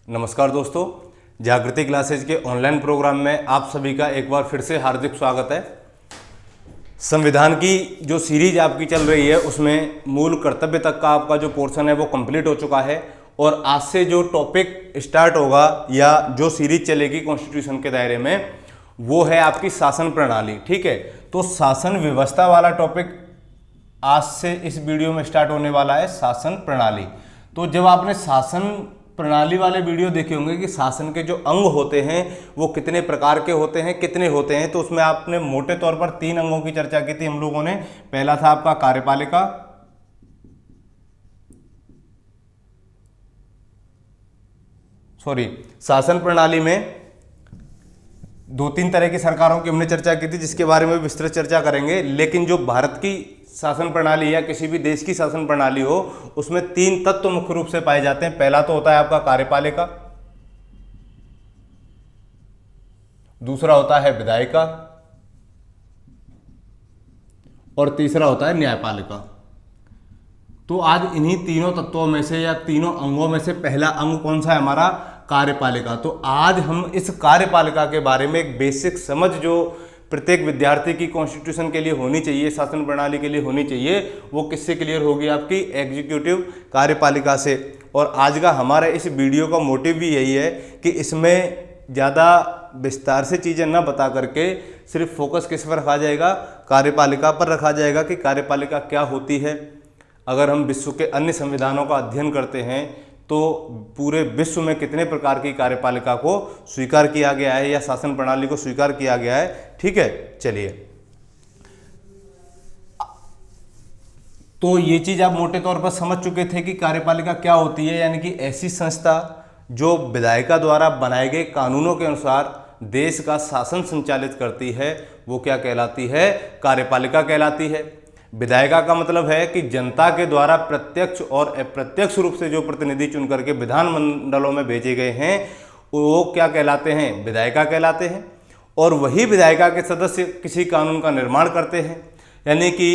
नमस्कार दोस्तों, जागृति क्लासेज के ऑनलाइन प्रोग्राम में आप सभी का एक बार फिर से हार्दिक स्वागत है। संविधान की जो सीरीज आपकी चल रही है उसमें मूल कर्तव्य तक का आपका जो पोर्शन है वो कंप्लीट हो चुका है और आज से जो टॉपिक स्टार्ट होगा या जो सीरीज चलेगी कॉन्स्टिट्यूशन के दायरे में वो है आपकी शासन प्रणाली। ठीक है, तो शासन व्यवस्था वाला टॉपिक आज से इस वीडियो में स्टार्ट होने वाला है, शासन प्रणाली। तो जब आपने शासन प्रणाली वाले वीडियो देखे होंगे कि शासन के जो अंग होते हैं वो कितने प्रकार के होते हैं, कितने होते हैं, तो उसमें आपने मोटे तौर पर 3 अंगों की चर्चा की थी हम लोगों ने। पहला था आपका कार्यपालिका, शासन प्रणाली में 2-3 तरह की सरकारों की हमने चर्चा की थी जिसके बारे में विस्तृत चर्चा करेंगे। लेकिन जो भारत की शासन प्रणाली या किसी भी देश की शासन प्रणाली हो उसमें 3 तत्व मुख्य रूप से पाए जाते हैं। पहला तो होता है आपका कार्यपालिका, दूसरा होता है विधायिका और तीसरा होता है न्यायपालिका। तो आज इन्हीं तीनों तत्वों में से या तीनों अंगों में से पहला अंग कौन सा है? हमारा कार्यपालिका। तो आज हम इस कार्यपालिका के बारे में एक बेसिक समझ जो प्रत्येक विद्यार्थी की कॉन्स्टिट्यूशन के लिए होनी चाहिए, शासन प्रणाली के लिए होनी चाहिए, वो किससे क्लियर होगी? आपकी एग्जीक्यूटिव कार्यपालिका से। और आज का हमारा इस वीडियो का मोटिव भी यही है कि इसमें ज़्यादा विस्तार से चीज़ें ना बता करके सिर्फ फोकस किस पर रखा जाएगा? कार्यपालिका पर रखा जाएगा कि कार्यपालिका क्या होती है। अगर हम विश्व के अन्य संविधानों का अध्ययन करते हैं तो पूरे विश्व में कितने प्रकार की कार्यपालिका को स्वीकार किया गया है या शासन प्रणाली को स्वीकार किया गया है। ठीक है, चलिए, तो ये चीज आप मोटे तौर पर समझ चुके थे कि कार्यपालिका क्या होती है, यानी कि ऐसी संस्था जो विधायिका द्वारा बनाए गए कानूनों के अनुसार देश का शासन संचालित करती है, वो क्या कहलाती है? कार्यपालिका कहलाती है। विधायिका का मतलब है कि जनता के द्वारा प्रत्यक्ष और अप्रत्यक्ष रूप से जो प्रतिनिधि चुन करके विधानमंडलों में भेजे गए हैं वो क्या कहलाते हैं? विधायिका कहलाते हैं। और वही विधायिका के सदस्य किसी कानून का निर्माण करते हैं, यानी कि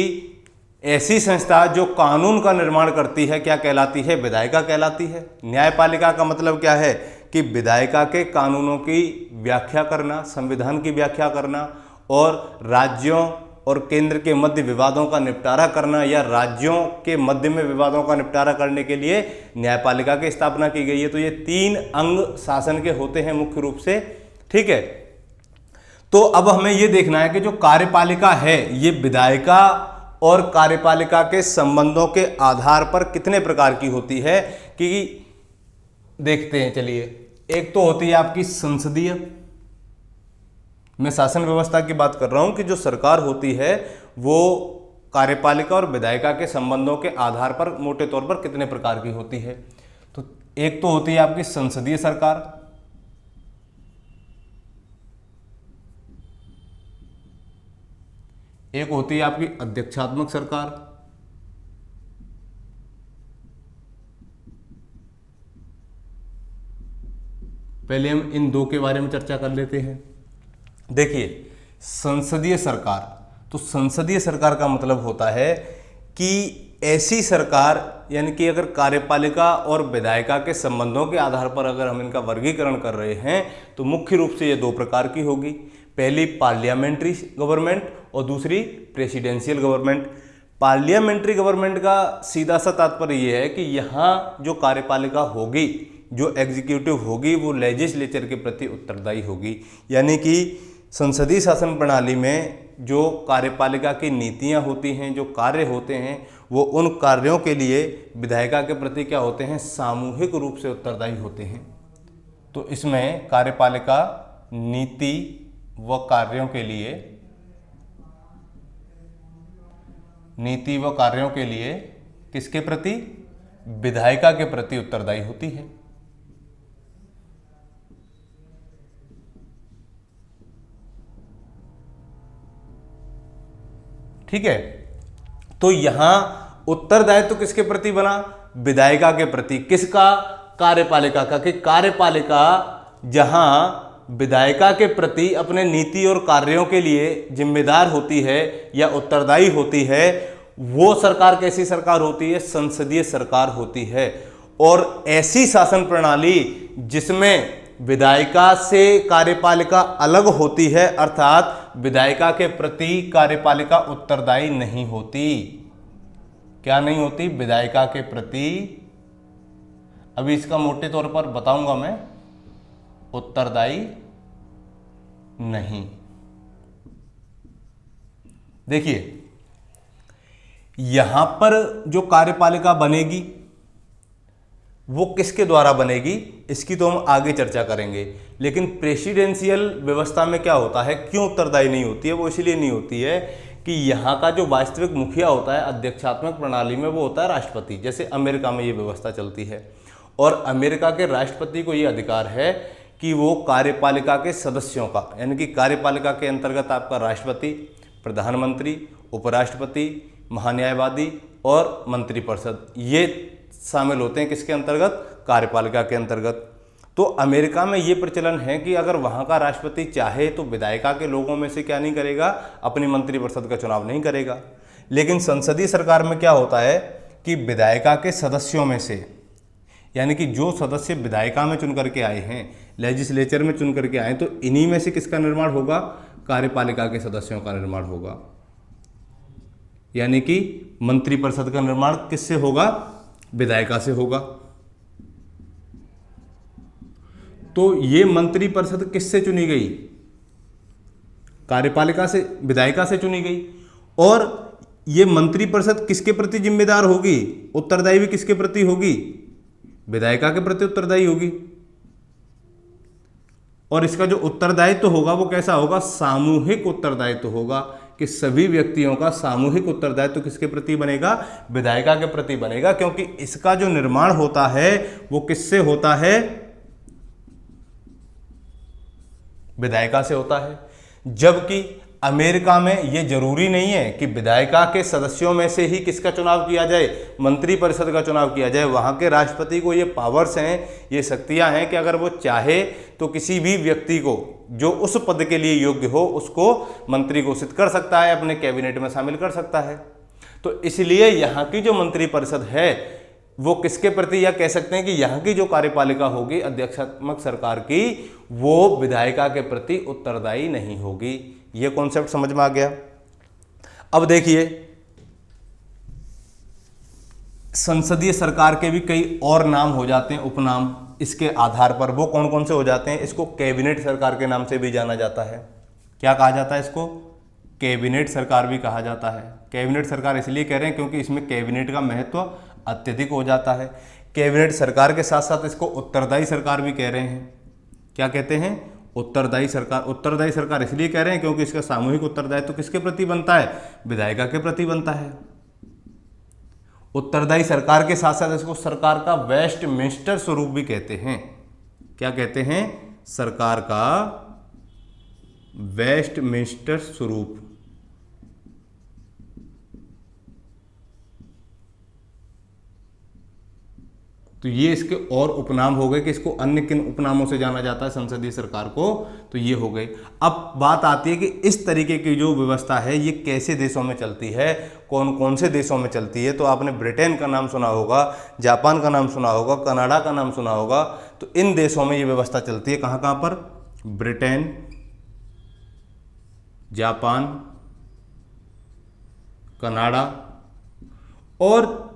ऐसी संस्था जो कानून का निर्माण करती है क्या कहलाती है? विधायिका कहलाती है। न्यायपालिका का मतलब क्या है? कि विधायिका के कानूनों की व्याख्या करना, संविधान की व्याख्या करना और राज्यों और केंद्र के मध्य विवादों का निपटारा करना या राज्यों के मध्य में विवादों का निपटारा करने के लिए न्यायपालिका की स्थापना की गई है। तो ये 3 अंग शासन के होते हैं मुख्य रूप से। ठीक है, तो अब हमें ये देखना है कि जो कार्यपालिका है ये विधायिका और कार्यपालिका के संबंधों के आधार पर कितने प्रकार की होती है कि देखते हैं। चलिए, एक तो होती है आपकी संसदीय। मैं शासन व्यवस्था की बात कर रहा हूं कि जो सरकार होती है वो कार्यपालिका और विधायिका के संबंधों के आधार पर मोटे तौर पर कितने प्रकार की होती है। तो एक तो होती है आपकी संसदीय सरकार, एक होती है आपकी अध्यक्षात्मक सरकार, पहले हम इन 2 के बारे में चर्चा कर लेते हैं। देखिए, संसदीय सरकार, तो संसदीय सरकार का मतलब होता है कि ऐसी सरकार, यानी कि अगर कार्यपालिका और विधायिका के संबंधों के आधार पर अगर हम इनका वर्गीकरण कर रहे हैं तो मुख्य रूप से ये 2 प्रकार की होगी। पहली पार्लियामेंट्री गवर्नमेंट और दूसरी प्रेसिडेंशियल गवर्नमेंट। पार्लियामेंट्री गवर्नमेंट का सीधा सा तात्पर्य ये है कि यहाँ जो कार्यपालिका होगी, जो एग्जीक्यूटिव होगी, वो लेजिस्लेचर के प्रति उत्तरदायी होगी। यानी कि संसदीय शासन प्रणाली में जो कार्यपालिका की नीतियां होती हैं, जो कार्य होते हैं, वो उन कार्यों के लिए विधायिका के प्रति क्या होते हैं? सामूहिक रूप से उत्तरदायी होते हैं। तो इसमें कार्यपालिका नीति व कार्यों के लिए किसके प्रति? विधायिका के प्रति उत्तरदायी होती है। ठीक है, तो यहां उत्तरदायित्व किसके प्रति बना? विधायिका के प्रति। किसका? कार्यपालिका का। कि कार्यपालिका जहां विधायिका के प्रति अपने नीति और कार्यों के लिए जिम्मेदार होती है या उत्तरदायी होती है, वो सरकार कैसी सरकार होती है? संसदीय सरकार होती है। और ऐसी शासन प्रणाली जिसमें विधायिका से कार्यपालिका अलग होती है, अर्थात विधायिका के प्रति कार्यपालिका उत्तरदायी नहीं होती। क्या नहीं होती? विधायिका के प्रति, अभी इसका मोटे तौर पर बताऊंगा मैं, उत्तरदायी नहीं। देखिए यहां पर जो कार्यपालिका बनेगी वो किसके द्वारा बनेगी, इसकी तो हम आगे चर्चा करेंगे। लेकिन प्रेसिडेंशियल व्यवस्था में क्या होता है, क्यों उत्तरदायी नहीं होती है? वो इसलिए नहीं होती है कि यहाँ का जो वास्तविक मुखिया होता है अध्यक्षात्मक प्रणाली में, वो होता है राष्ट्रपति। जैसे अमेरिका में ये व्यवस्था चलती है, और अमेरिका के राष्ट्रपति को ये अधिकार है कि वो कार्यपालिका के सदस्यों का, यानी कि कार्यपालिका के अंतर्गत आपका राष्ट्रपति, प्रधानमंत्री, उपराष्ट्रपति, महान्यायवादी और मंत्रिपरिषद, ये शामिल होते हैं किसके अंतर्गत? कार्यपालिका के अंतर्गत। तो अमेरिका में ये प्रचलन है कि अगर वहाँ का राष्ट्रपति चाहे तो विधायिका के लोगों में से क्या नहीं करेगा, अपनी मंत्रिपरिषद का चुनाव नहीं करेगा। लेकिन संसदीय सरकार में क्या होता है कि विधायिका के सदस्यों में से, यानी कि जो सदस्य विधायिका में चुन करके आए हैं, लेजिस्लेचर में चुन करके आए, तो इन्हीं में से किसका निर्माण होगा? कार्यपालिका के सदस्यों का निर्माण होगा। यानी कि मंत्रिपरिषद का निर्माण किससे होगा? विधायिका से होगा। तो ये मंत्रिपरिषद किससे चुनी गई? कार्यपालिका से, विधायिका से चुनी गई। और ये मंत्रिपरिषद किसके प्रति जिम्मेदार होगी? उत्तरदायी भी किसके प्रति होगी? विधायिका के प्रति उत्तरदायी होगी। और इसका जो उत्तरदायित्व होगा वो कैसा होगा? सामूहिक उत्तरदायित्व होगा, कि सभी व्यक्तियों का सामूहिक उत्तरदायित्व किसके प्रति बनेगा? विधायिका के प्रति बनेगा, क्योंकि इसका जो निर्माण होता है वो किससे होता है? विधायिका से होता है। जबकि अमेरिका में ये जरूरी नहीं है कि विधायिका के सदस्यों में से ही किसका चुनाव किया जाए, मंत्रिपरिषद का चुनाव किया जाए। वहां के राष्ट्रपति को ये पावर्स हैं, ये शक्तियां हैं कि अगर वो चाहे तो किसी भी व्यक्ति को जो उस पद के लिए योग्य हो उसको मंत्री घोषित कर सकता है, अपने कैबिनेट में शामिल कर सकता है। तो इसलिए यहाँ की जो मंत्रिपरिषद है वो किसके प्रति, या कह सकते हैं कि यहाँ की जो कार्यपालिका होगी अध्यक्षात्मक सरकार की, वो विधायिका के प्रति उत्तरदायी नहीं होगी। ये कॉन्सेप्ट समझ में आ गया। अब देखिए संसदीय सरकार के भी कई और नाम हो जाते हैं, उपनाम इसके आधार पर। वो कौन कौन से हो जाते हैं? इसको कैबिनेट सरकार के नाम से भी जाना जाता है। क्या कहा जाता है इसको? कैबिनेट सरकार भी कहा जाता है। कैबिनेट सरकार इसलिए कह रहे हैं क्योंकि इसमें कैबिनेट का महत्व अत्यधिक हो जाता है। कैबिनेट सरकार के साथ साथ इसको उत्तरदायी सरकार भी कह रहे हैं। क्या कहते हैं? उत्तरदायी सरकार। उत्तरदायी सरकार इसलिए कह रहे हैं क्योंकि इसका सामूहिक उत्तरदायित्व तो किसके प्रति बनता है? विधायिका के प्रति बनता है। उत्तरदायी सरकार के साथ साथ इसको सरकार का वेस्टमिंस्टर स्वरूप भी कहते हैं। क्या कहते हैं? सरकार का वेस्टमिंस्टर स्वरूप। तो ये इसके और उपनाम हो गए कि इसको अन्य किन उपनामों से जाना जाता है संसदीय सरकार को, तो ये हो गए। अब बात आती है कि इस तरीके की जो व्यवस्था है ये कैसे देशों में चलती है, कौन कौन से देशों में चलती है। तो आपने ब्रिटेन का नाम सुना होगा, जापान का नाम सुना होगा, कनाडा का नाम सुना होगा। तो इन देशों में ये व्यवस्था चलती है। कहाँ कहाँ पर? Britain, Japan, Canada. और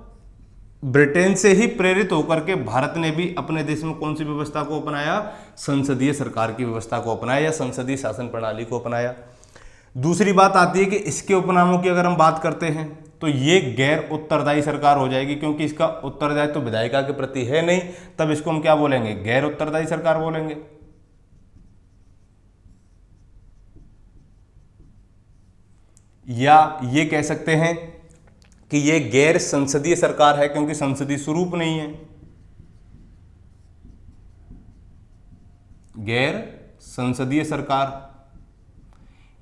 ब्रिटेन से ही प्रेरित होकर के भारत ने भी अपने देश में कौन सी व्यवस्था को अपनाया? संसदीय सरकार की व्यवस्था को अपनाया या संसदीय शासन प्रणाली को अपनाया। दूसरी बात आती है कि इसके उपनामों की अगर हम बात करते हैं तो ये गैर उत्तरदायी सरकार हो जाएगी, क्योंकि इसका उत्तरदायित्व तो विधायिका के प्रति है नहीं। तब इसको हम क्या बोलेंगे? गैर उत्तरदायी सरकार बोलेंगे। या ये कह सकते हैं कि ये गैर संसदीय सरकार है, क्योंकि संसदीय स्वरूप नहीं है। गैर संसदीय सरकार,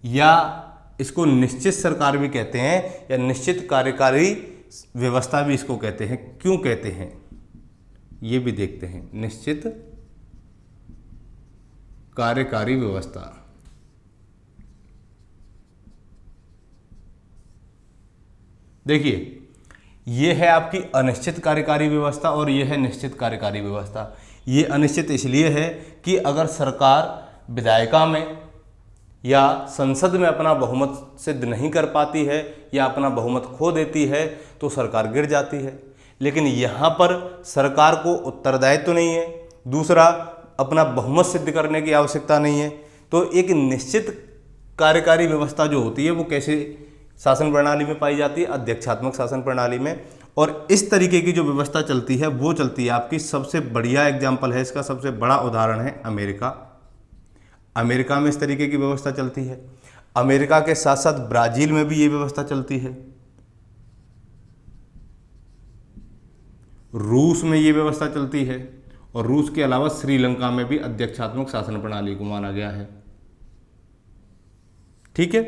या इसको निश्चित सरकार भी कहते हैं, या निश्चित कार्यकारी व्यवस्था भी इसको कहते हैं। क्यों कहते हैं ये भी देखते हैं। निश्चित कार्यकारी व्यवस्था। देखिए ये है आपकी अनिश्चित कार्यकारी व्यवस्था और ये है निश्चित कार्यकारी व्यवस्था। ये अनिश्चित इसलिए है कि अगर सरकार विधायिका में या संसद में अपना बहुमत सिद्ध नहीं कर पाती है या अपना बहुमत खो देती है तो सरकार गिर जाती है। लेकिन यहाँ पर सरकार को उत्तरदायित्व तो नहीं है, दूसरा अपना बहुमत सिद्ध करने की आवश्यकता नहीं है। तो एक निश्चित कार्यकारी व्यवस्था जो होती है वो कैसे शासन प्रणाली में पाई जाती है? अध्यक्षात्मक शासन प्रणाली में। और इस तरीके की जो व्यवस्था चलती है वो चलती है आपकी, सबसे बढ़िया एग्जाम्पल है इसका, सबसे बड़ा उदाहरण है अमेरिका। अमेरिका में इस तरीके की व्यवस्था चलती है। अमेरिका के साथ साथ ब्राज़ील में भी ये व्यवस्था चलती है, रूस में ये व्यवस्था चलती है, और रूस के अलावा श्रीलंका में भी अध्यक्षात्मक शासन प्रणाली को माना गया है। ठीक है,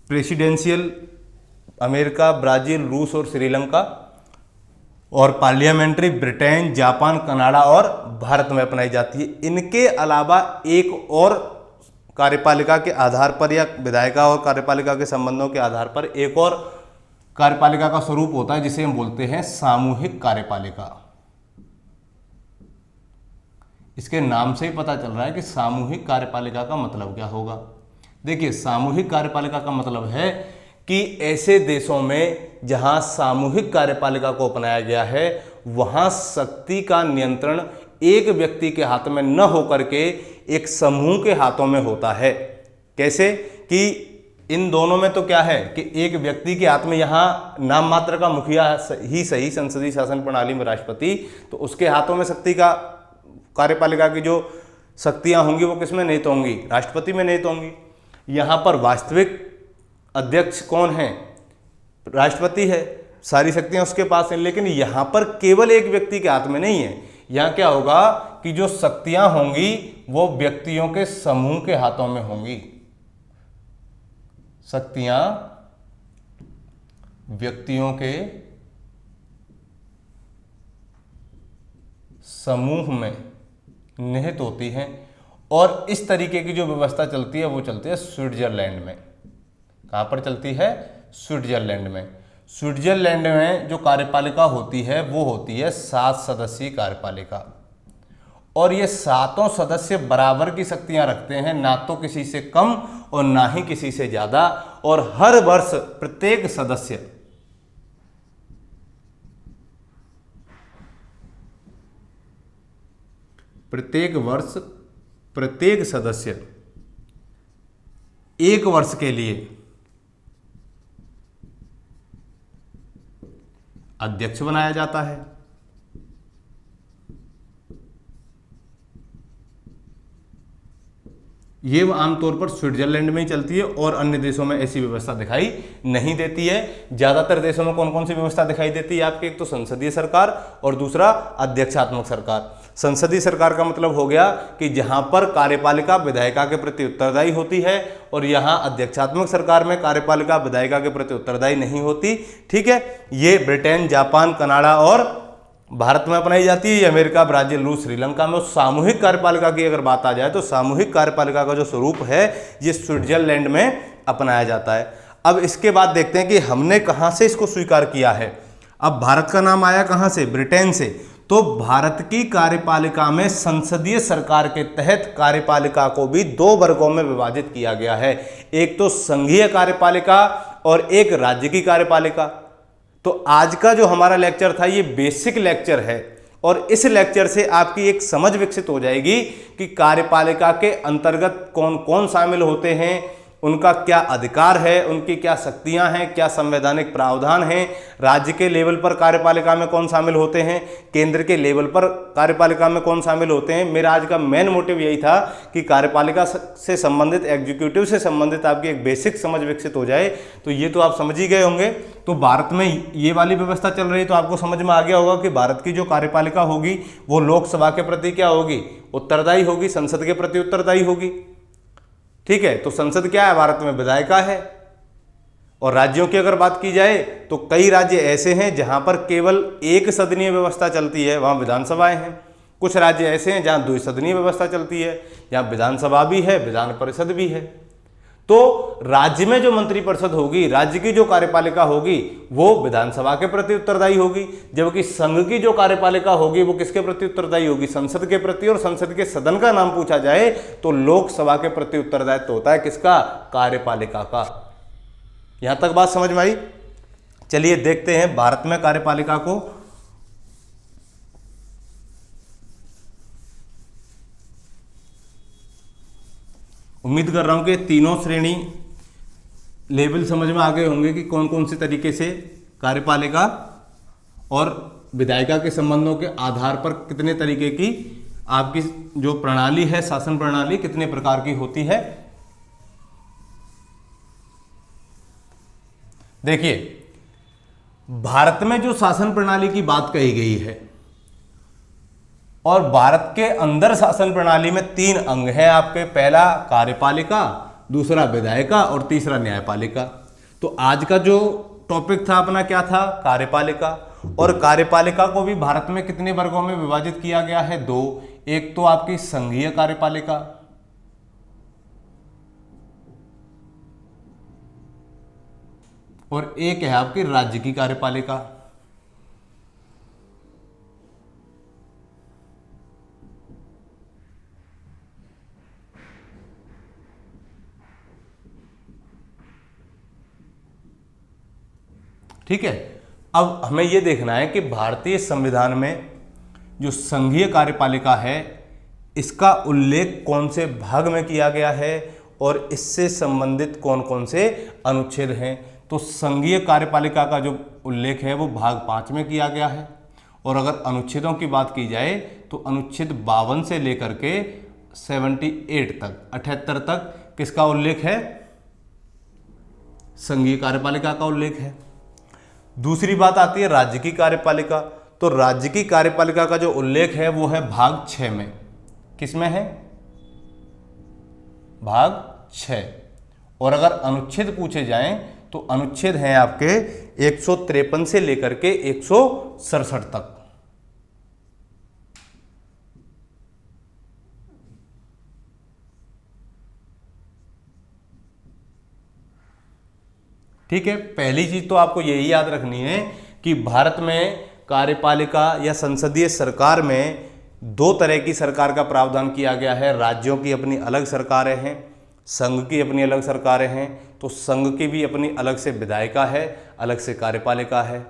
प्रेसिडेंशियल अमेरिका, ब्राज़ील, रूस और श्रीलंका, और पार्लियामेंट्री ब्रिटेन, जापान, कनाडा और भारत में अपनाई जाती है। इनके अलावा एक और कार्यपालिका के आधार पर या विधायिका और कार्यपालिका के संबंधों के आधार पर एक और कार्यपालिका का स्वरूप होता है जिसे हम बोलते हैं सामूहिक कार्यपालिका। इसके नाम से ही पता चल रहा है कि सामूहिक कार्यपालिका का मतलब क्या होगा। देखिए, सामूहिक कार्यपालिका का मतलब है कि ऐसे देशों में जहां सामूहिक कार्यपालिका को अपनाया गया है वहां शक्ति का नियंत्रण एक व्यक्ति के हाथ में न होकर के एक समूह के हाथों में होता है। कैसे कि इन दोनों में तो क्या है कि एक व्यक्ति के हाथ में यहाँ नाम मात्र का मुखिया ही सही संसदीय शासन प्रणाली में राष्ट्रपति, तो उसके हाथों में शक्ति का कार्यपालिका की जो शक्तियां होंगी वो किसमें निहित होंगी? राष्ट्रपति में निहित होंगी। यहाँ पर वास्तविक अध्यक्ष कौन है? राष्ट्रपति है, सारी शक्तियां उसके पास हैं। लेकिन यहाँ पर केवल एक व्यक्ति के हाथ में नहीं है। यहाँ क्या होगा कि जो शक्तियां होंगी वो व्यक्तियों के समूह के हाथों में होंगी। शक्तियां व्यक्तियों के समूह में निहित होती हैं। और इस तरीके की जो व्यवस्था चलती है वो चलती है स्विट्जरलैंड में। कहाँ पर चलती है? स्विट्जरलैंड में। स्विट्जरलैंड में जो कार्यपालिका होती है वो होती है 7 सदस्यीय कार्यपालिका, और ये सातों सदस्य बराबर की शक्तियां रखते हैं, ना तो किसी से कम और ना ही किसी से ज्यादा। और हर वर्ष प्रत्येक सदस्य एक वर्ष के लिए अध्यक्ष बनाया जाता है। ये आमतौर पर स्विट्जरलैंड में ही चलती है और अन्य देशों में ऐसी व्यवस्था दिखाई नहीं देती है। ज्यादातर देशों में कौन कौन सी व्यवस्था दिखाई देती है आपके? एक तो संसदीय सरकार और दूसरा अध्यक्षात्मक सरकार। संसदीय सरकार का मतलब हो गया कि जहां पर कार्यपालिका विधायिका के प्रति उत्तरदायी होती है, और यहां अध्यक्षात्मक सरकार में कार्यपालिका विधायिका के प्रति उत्तरदायी नहीं होती। ठीक है, ये ब्रिटेन, जापान, कनाडा और भारत में अपनाई जाती है। ये अमेरिका, ब्राजील, रूस, श्रीलंका में। सामूहिक कार्यपालिका की अगर बात आ जाए तो सामूहिक कार्यपालिका का जो स्वरूप है ये स्विट्जरलैंड में अपनाया जाता है। अब इसके बाद देखते हैं कि हमने कहां से इसको स्वीकार किया है। अब भारत का नाम आया कहां से? ब्रिटेन से। तो भारत की कार्यपालिका में संसदीय सरकार के तहत कार्यपालिका को भी 2 वर्गों में विभाजित किया गया है। एक तो संघीय कार्यपालिका और एक राज्य की कार्यपालिका। तो आज का जो हमारा लेक्चर था ये बेसिक लेक्चर है, और इस लेक्चर से आपकी एक समझ विकसित हो जाएगी कि कार्यपालिका के अंतर्गत कौन कौन शामिल होते हैं, उनका क्या अधिकार है, उनकी क्या शक्तियां हैं, क्या संवैधानिक प्रावधान हैं, राज्य के लेवल पर कार्यपालिका में कौन शामिल होते हैं, केंद्र के लेवल पर कार्यपालिका में कौन शामिल होते हैं। मेरा आज का मेन मोटिव यही था कि कार्यपालिका से संबंधित, एग्जीक्यूटिव से संबंधित आपकी एक बेसिक समझ विकसित हो जाए। तो ये तो आप समझ ही गए होंगे। तो भारत में ये वाली व्यवस्था चल रही है, तो आपको समझ में आ गया होगा कि भारत की जो कार्यपालिका होगी वो लोकसभा के प्रति क्या होगी? उत्तरदायी होगी, संसद के प्रति उत्तरदायी होगी। ठीक है, तो संसद क्या है भारत में? विधायिका है। और राज्यों की अगर बात की जाए तो कई राज्य ऐसे हैं जहां पर केवल एक सदनीय व्यवस्था चलती है, वहां विधानसभाएं हैं। कुछ राज्य ऐसे हैं जहां 2 सदनीय व्यवस्था चलती है, जहां विधानसभा भी है, विधान परिषद भी है। तो राज्य में जो मंत्रिपरिषद होगी, राज्य की जो कार्यपालिका होगी, वो विधानसभा के प्रति उत्तरदायी होगी, जबकि संघ की जो कार्यपालिका होगी वो किसके प्रति उत्तरदायी होगी? संसद के प्रति। और संसद के सदन का नाम पूछा जाए तो लोकसभा के प्रति उत्तरदायित्व होता है किसका? कार्यपालिका का। यहां तक बात समझ में आई? चलिए देखते हैं भारत में कार्यपालिका को। उम्मीद कर रहा हूं कि तीनों श्रेणी लेवल समझ में आ गए होंगे कि कौन कौन से तरीके से कार्यपालिका और विधायिका के संबंधों के आधार पर कितने तरीके की आपकी जो प्रणाली है, शासन प्रणाली कितने प्रकार की होती है। देखिए, भारत में जो शासन प्रणाली की बात कही गई है, और भारत के अंदर शासन प्रणाली में 3 अंग हैं आपके। पहला कार्यपालिका, दूसरा विधायिका और तीसरा न्यायपालिका। तो आज का जो टॉपिक था अपना क्या था? कार्यपालिका। और कार्यपालिका को भी भारत में कितने वर्गों में विभाजित किया गया है? 2। एक तो आपकी संघीय कार्यपालिका, और एक है आपकी राज्य की कार्यपालिका। ठीक है। अब हमें यह देखना है कि भारतीय संविधान में जो संघीय कार्यपालिका है इसका उल्लेख कौन से भाग में किया गया है और इससे संबंधित कौन कौन से अनुच्छेद हैं। तो संघीय कार्यपालिका का जो उल्लेख है वो भाग 5 में किया गया है। और अगर अनुच्छेदों की बात की जाए तो अनुच्छेद 52 से लेकर के 78 तक 78 तक किसका उल्लेख है? संघीय कार्यपालिका का उल्लेख है। दूसरी बात आती है राज्य की कार्यपालिका। तो राज्य की कार्यपालिका का जो उल्लेख है वो है भाग 6 में। किसमें है? भाग 6। और अगर अनुच्छेद पूछे जाएं तो अनुच्छेद हैं आपके 153 से लेकर के 167 तक। ठीक है। पहली चीज तो आपको यही याद रखनी है कि भारत में कार्यपालिका या संसदीय सरकार में 2 तरह की सरकार का प्रावधान किया गया है। राज्यों की अपनी अलग सरकारें हैं, संघ की अपनी अलग सरकारें हैं। तो संघ की भी अपनी अलग से विधायिका है, अलग से कार्यपालिका है।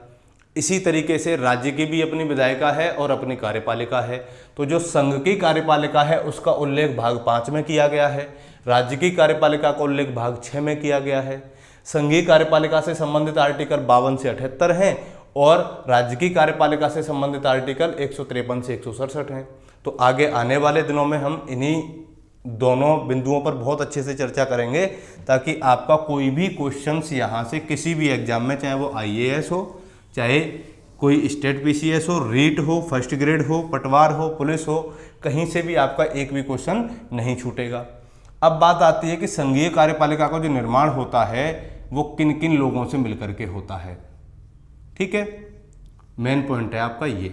इसी तरीके से राज्य की भी अपनी विधायिका है और अपनी कार्यपालिका है। तो जो संघ की कार्यपालिका है उसका उल्लेख भाग 5 में किया गया है, राज्य की कार्यपालिका का उल्लेख भाग 6 में किया गया है। संघीय कार्यपालिका से संबंधित आर्टिकल 52 से 78 हैं और राज्य की कार्यपालिका से संबंधित आर्टिकल 153 से 167 हैं। तो आगे आने वाले दिनों में हम इन्हीं दोनों बिंदुओं पर बहुत अच्छे से चर्चा करेंगे ताकि आपका कोई भी क्वेश्चंस यहाँ से किसी भी एग्जाम में, चाहे वो IAS हो, चाहे कोई स्टेट PCS हो, रीट हो, फर्स्ट ग्रेड हो, पटवार हो, पुलिस हो, कहीं से भी आपका एक भी क्वेश्चन नहीं छूटेगा। अब बात आती है कि संघीय कार्यपालिका का जो निर्माण होता है वो किन किन लोगों से मिलकर के होता है। ठीक है, मेन पॉइंट है आपका ये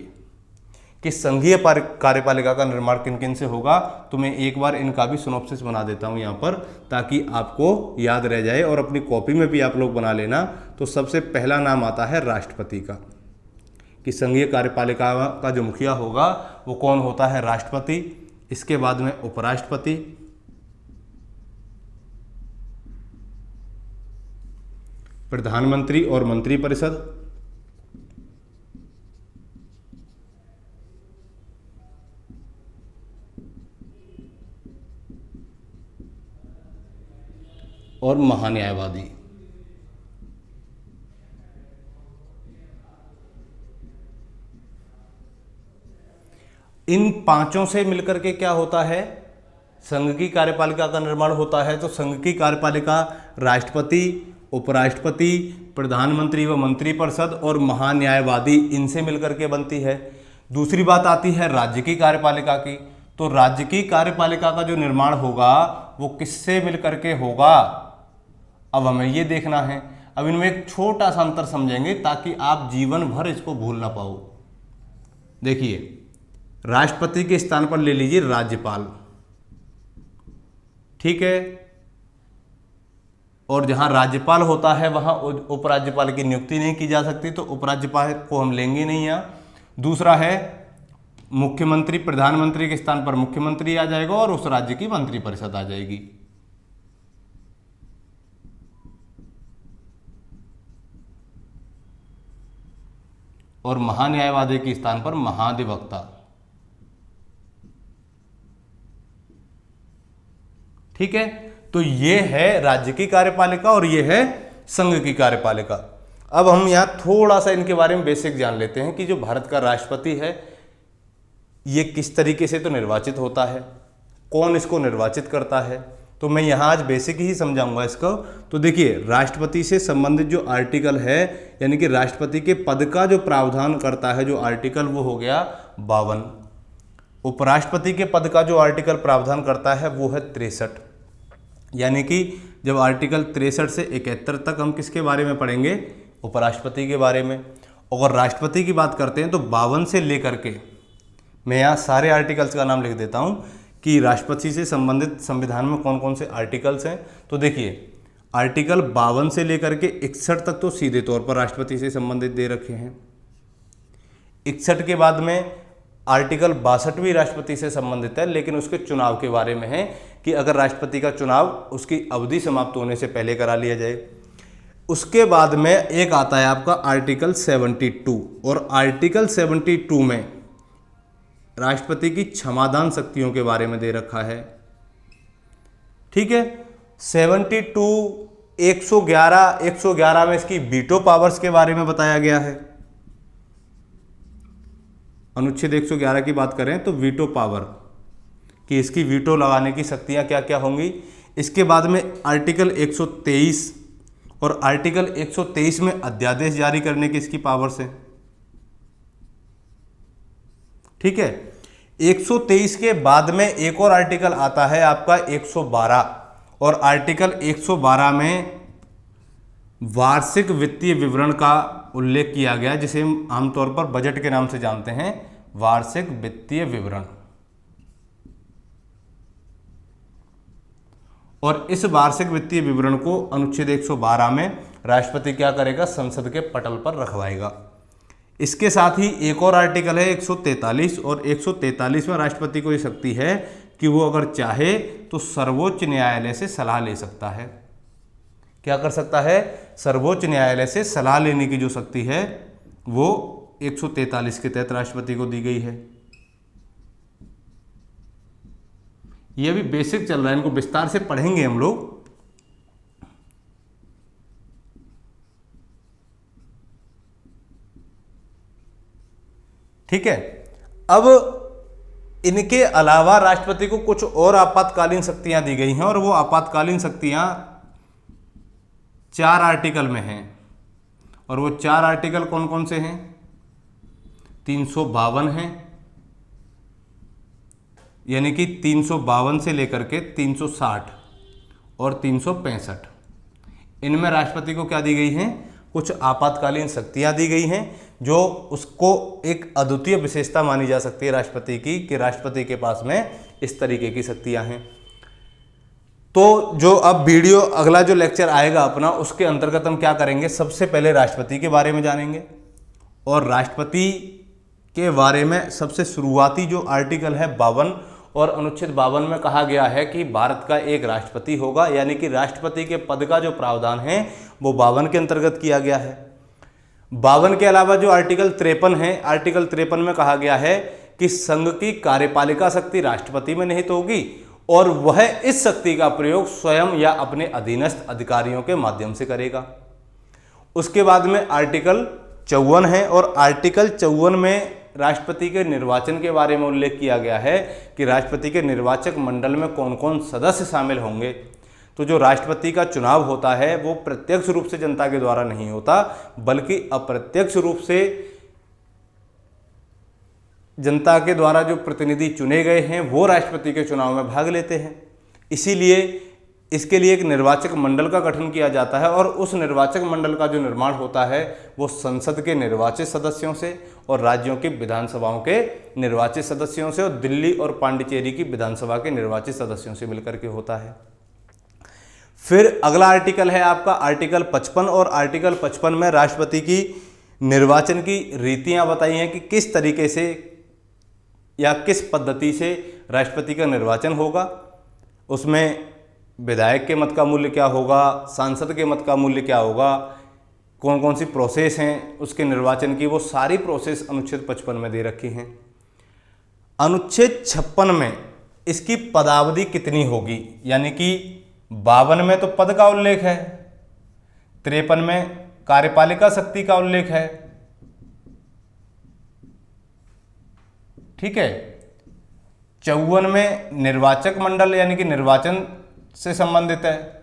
कि संघीय कार्यपालिका का निर्माण किन किन से होगा। तो मैं एक बार इनका भी सिनॉप्सिस बना देता हूं यहाँ पर ताकि आपको याद रह जाए और अपनी कॉपी में भी आप लोग बना लेना। तो सबसे पहला नाम आता है राष्ट्रपति का, कि संघीय कार्यपालिका का जो मुखिया होगा वो कौन होता है? राष्ट्रपति। इसके बाद में उपराष्ट्रपति, प्रधानमंत्री और मंत्रिपरिषद, और महान्यायवादी। इन पांचों से मिलकर के क्या होता है? संघ की कार्यपालिका का निर्माण होता है। तो संघ की कार्यपालिका राष्ट्रपति, उपराष्ट्रपति, प्रधानमंत्री व मंत्रिपरिषद और महान्यायवादी इनसे मिलकर के बनती है। दूसरी बात आती है राज्य की कार्यपालिका की। तो राज्य की कार्यपालिका का जो निर्माण होगा वो किससे मिलकर के होगा? अब हमें ये देखना है। अब इनमें एक छोटा सा अंतर समझेंगे ताकि आप जीवन भर इसको भूल ना पाओ। देखिए, राष्ट्रपति के स्थान पर ले लीजिए राज्यपाल। ठीक है, और जहाँ राज्यपाल होता है वहाँ उपराज्यपाल की नियुक्ति नहीं की जा सकती, तो उपराज्यपाल को हम लेंगे नहीं यहाँ। दूसरा है मुख्यमंत्री, प्रधानमंत्री के स्थान पर मुख्यमंत्री आ जाएगा और उस राज्य की मंत्रिपरिषद आ जाएगी। और महान्यायवादी के स्थान पर महाधिवक्ता। ठीक है, तो ये है राज्य की कार्यपालिका और ये है संघ की कार्यपालिका। अब हम यहाँ थोड़ा सा इनके बारे में बेसिक जान लेते हैं कि जो भारत का राष्ट्रपति है ये किस तरीके से तो निर्वाचित होता है, कौन इसको निर्वाचित करता है, तो मैं यहाँ आज बेसिक ही समझाऊंगा इसको। तो देखिए, राष्ट्रपति से संबंधित जो आर्टिकल है, यानी कि राष्ट्रपति के पद का जो प्रावधान करता है जो आर्टिकल, वो हो गया 52। उपराष्ट्रपति के पद का जो आर्टिकल प्रावधान करता है वो है 63। यानी कि जब आर्टिकल 63 से 71 तक हम किसके बारे में पढ़ेंगे, उपराष्ट्रपति के बारे में। अगर राष्ट्रपति की बात करते हैं तो 52 से लेकर के, मैं यहाँ सारे आर्टिकल्स का नाम लिख देता हूँ कि राष्ट्रपति से संबंधित संविधान में कौन कौन से आर्टिकल्स हैं। तो देखिए, आर्टिकल 52 से लेकर के 61 तक तो सीधे तौर पर राष्ट्रपति से संबंधित दे रखे हैं। 61 के बाद में आर्टिकल 62 भी राष्ट्रपति से संबंधित है, लेकिन उसके चुनाव के बारे में है कि अगर राष्ट्रपति का चुनाव उसकी अवधि समाप्त होने से पहले करा लिया जाए। उसके बाद में एक आता है आपका आर्टिकल 72, और आर्टिकल 72 में राष्ट्रपति की क्षमादान शक्तियों के बारे में दे रखा है। ठीक है, 72, 111 में इसकी वीटो पावर्स के बारे में बताया गया है। अनुच्छेद 111 की बात करें तो वीटो पावर कि इसकी वीटो लगाने की शक्तियां क्या क्या होंगी। इसके बाद में आर्टिकल 123, और आर्टिकल 123 में अध्यादेश जारी करने की इसकी पावर्स है। ठीक है, 123 के बाद में एक और आर्टिकल आता है आपका 112, और आर्टिकल 112 में वार्षिक वित्तीय विवरण का उल्लेख किया गया, जिसे हम आमतौर पर बजट के नाम से जानते हैं, वार्षिक वित्तीय विवरण। और इस वार्षिक वित्तीय विवरण को अनुच्छेद 112 में राष्ट्रपति क्या करेगा, संसद के पटल पर रखवाएगा। इसके साथ ही एक और आर्टिकल है 143, और 143 में राष्ट्रपति को ये शक्ति है कि वो अगर चाहे तो सर्वोच्च न्यायालय से सलाह ले सकता है। क्या कर सकता है, सर्वोच्च न्यायालय से सलाह लेने की जो शक्ति है वो 143 के तहत राष्ट्रपति को दी गई है। ये अभी बेसिक चल रहा है, इनको विस्तार से पढ़ेंगे हम लोग। ठीक है, अब इनके अलावा राष्ट्रपति को कुछ और आपातकालीन शक्तियां दी गई हैं, और वो आपातकालीन शक्तियां 4 आर्टिकल में हैं। और वो 4 आर्टिकल कौन कौन से हैं, 352 हैं, यानी कि 352 से लेकर के 360 और 365, इनमें राष्ट्रपति को क्या दी गई हैं, कुछ आपातकालीन शक्तियां दी गई हैं, जो उसको एक अद्वितीय विशेषता मानी जा सकती है राष्ट्रपति की, कि राष्ट्रपति के पास में इस तरीके की शक्तियां हैं। तो जो अब वीडियो अगला जो लेक्चर आएगा अपना, उसके अंतर्गत हम क्या करेंगे, सबसे पहले राष्ट्रपति के बारे में जानेंगे, और राष्ट्रपति के बारे में सबसे शुरुआती जो आर्टिकल है 52, और अनुच्छेद 52 में कहा गया है कि भारत का एक राष्ट्रपति होगा, यानी कि राष्ट्रपति के पद का जो प्रावधान है वो 52 के अंतर्गत किया गया है। 52 के अलावा जो आर्टिकल 53 है, आर्टिकल 53 में कहा गया है कि संघ की कार्यपालिका शक्ति राष्ट्रपति में निहित होगी, और वह इस शक्ति का प्रयोग स्वयं या अपने अधीनस्थ अधिकारियों के माध्यम से करेगा। उसके बाद में आर्टिकल 54 है, और आर्टिकल 54 में राष्ट्रपति के निर्वाचन के बारे में उल्लेख किया गया है कि राष्ट्रपति के निर्वाचक मंडल में कौन कौन सदस्य शामिल होंगे। तो जो राष्ट्रपति का चुनाव होता है वो प्रत्यक्ष रूप से जनता के द्वारा नहीं होता, बल्कि अप्रत्यक्ष रूप से जनता के द्वारा जो प्रतिनिधि चुने गए हैं वो राष्ट्रपति के चुनाव में भाग लेते हैं। इसीलिए इसके लिए एक निर्वाचक मंडल का गठन किया जाता है, और उस निर्वाचक मंडल का जो निर्माण होता है वो संसद के निर्वाचित सदस्यों से, और राज्यों की विधानसभाओं के निर्वाचित सदस्यों से, और दिल्ली और पांडिचेरी की विधानसभा के निर्वाचित सदस्यों से मिलकर के होता है। फिर अगला आर्टिकल है आपका आर्टिकल 55, और आर्टिकल 55 में राष्ट्रपति की निर्वाचन की रीतियां बताई हैं कि किस तरीके से या किस पद्धति से राष्ट्रपति का निर्वाचन होगा। उसमें विधायक के मत का मूल्य क्या होगा, सांसद के मत का मूल्य क्या होगा, कौन कौन सी प्रोसेस हैं उसके निर्वाचन की, वो सारी प्रोसेस अनुच्छेद 55 में दे रखी हैं। अनुच्छेद 56 में इसकी पदावधि कितनी होगी, यानी कि 52 में तो पद का उल्लेख है, 53 में कार्यपालिका शक्ति का उल्लेख है, ठीक है। 54 में निर्वाचक मंडल यानी कि निर्वाचन से संबंधित है,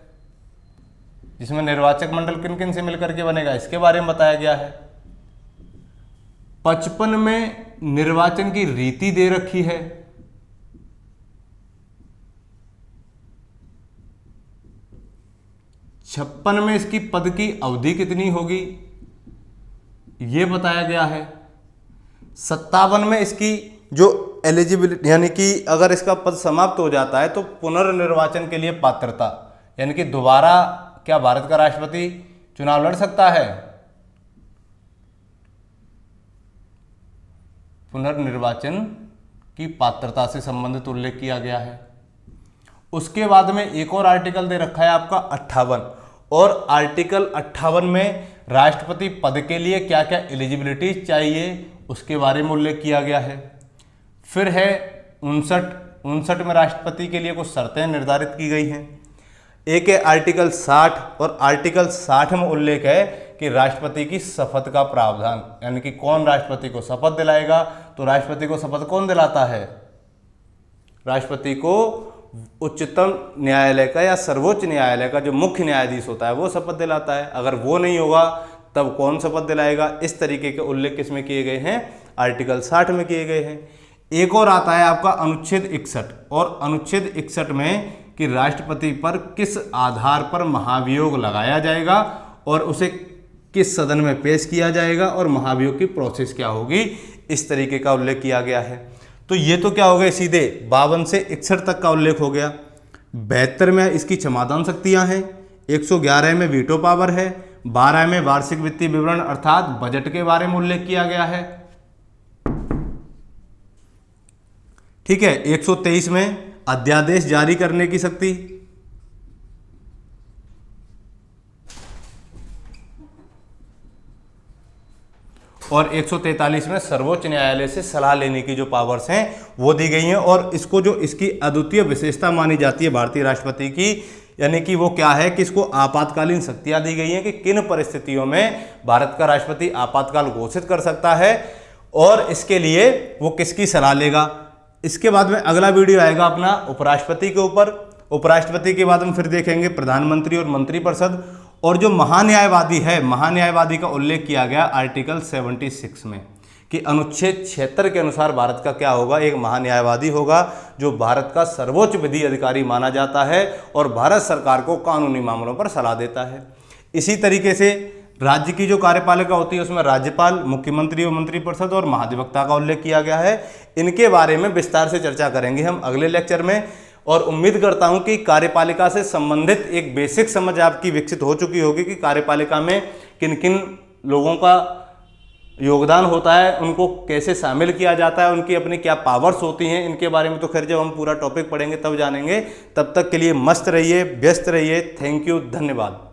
जिसमें निर्वाचक मंडल किन किन से मिलकर के बनेगा इसके बारे में बताया गया है। 55 में निर्वाचन की रीति दे रखी है। 56 में इसकी पद की अवधि कितनी होगी ये बताया गया है। 57 में इसकी जो एलिजिबिलिटी यानी कि अगर इसका पद समाप्त हो जाता है तो पुनर्निर्वाचन के लिए पात्रता, यानी कि दोबारा क्या भारत का राष्ट्रपति चुनाव लड़ सकता है, पुनर्निर्वाचन की पात्रता से संबंधित उल्लेख किया गया है। उसके बाद में एक और आर्टिकल दे रखा है आपका 58, और आर्टिकल 58 में राष्ट्रपति पद के लिए क्या क्या एलिजिबिलिटी चाहिए उसके बारे में उल्लेख किया गया है। फिर है 59 में राष्ट्रपति के लिए कुछ शर्तें निर्धारित की गई हैं। एक है आर्टिकल 60, और आर्टिकल 60 में उल्लेख है कि राष्ट्रपति की शपथ का प्रावधान, यानी कि कौन राष्ट्रपति को शपथ दिलाएगा। तो राष्ट्रपति को शपथ कौन दिलाता है, राष्ट्रपति को उच्चतम न्यायालय का या सर्वोच्च न्यायालय का जो मुख्य न्यायाधीश होता है वो शपथ दिलाता है। अगर वो नहीं होगा तब कौन शपथ दिलाएगा, इस तरीके के उल्लेख किसमें किए गए हैं, आर्टिकल 60 में किए गए हैं। एक और आता है आपका अनुच्छेद 61, और अनुच्छेद 61 में कि राष्ट्रपति पर किस आधार पर महाभियोग लगाया जाएगा और उसे किस सदन में पेश किया जाएगा और महाभियोग की प्रोसेस क्या होगी, इस तरीके का उल्लेख किया गया है। तो ये तो क्या हो गया, सीधे 52 से 61 तक का उल्लेख हो गया। 72 में इसकी क्षमादान शक्तियां हैं, 111 में वीटो पावर है, 12 में वार्षिक वित्तीय विवरण अर्थात बजट के बारे में उल्लेख किया गया है, ठीक है। 123 में अध्यादेश जारी करने की शक्ति, और 143 में सर्वोच्च न्यायालय से सलाह लेने की जो पावर्स हैं वो दी गई हैं। और इसको जो इसकी अद्वितीय विशेषता मानी जाती है भारतीय राष्ट्रपति की, यानी कि वो क्या है कि इसको आपातकालीन शक्तियां दी गई हैं कि किन परिस्थितियों में भारत का राष्ट्रपति आपातकाल घोषित कर सकता है और इसके लिए वो किसकी सलाह लेगा। इसके बाद में अगला वीडियो आएगा अपना उपराष्ट्रपति के ऊपर। उपराष्ट्रपति के बाद हम फिर देखेंगे प्रधानमंत्री और मंत्रिपरिषद, और जो महान्यायवादी है, महान्यायवादी का उल्लेख किया गया आर्टिकल 76 में कि अनुच्छेद 76 के अनुसार भारत का क्या होगा, एक महान्यायवादी होगा जो भारत का सर्वोच्च विधि अधिकारी माना जाता है और भारत सरकार को कानूनी मामलों पर सलाह देता है। इसी तरीके से राज्य की जो कार्यपालिका होती है उसमें राज्यपाल, मुख्यमंत्री और मंत्रिपरिषद और महाधिवक्ता का उल्लेख किया गया है। इनके बारे में विस्तार से चर्चा करेंगे हम अगले लेक्चर में, और उम्मीद करता हूं कि कार्यपालिका से संबंधित एक बेसिक समझ आपकी विकसित हो चुकी होगी कि कार्यपालिका में किन किन लोगों का योगदान होता है, उनको कैसे शामिल किया जाता है, उनकी अपनी क्या पावर्स होती हैं। इनके बारे में तो खैर जब हम पूरा टॉपिक पढ़ेंगे तब जानेंगे। तब तक के लिए मस्त रहिए, व्यस्त रहिए। थैंक यू, धन्यवाद।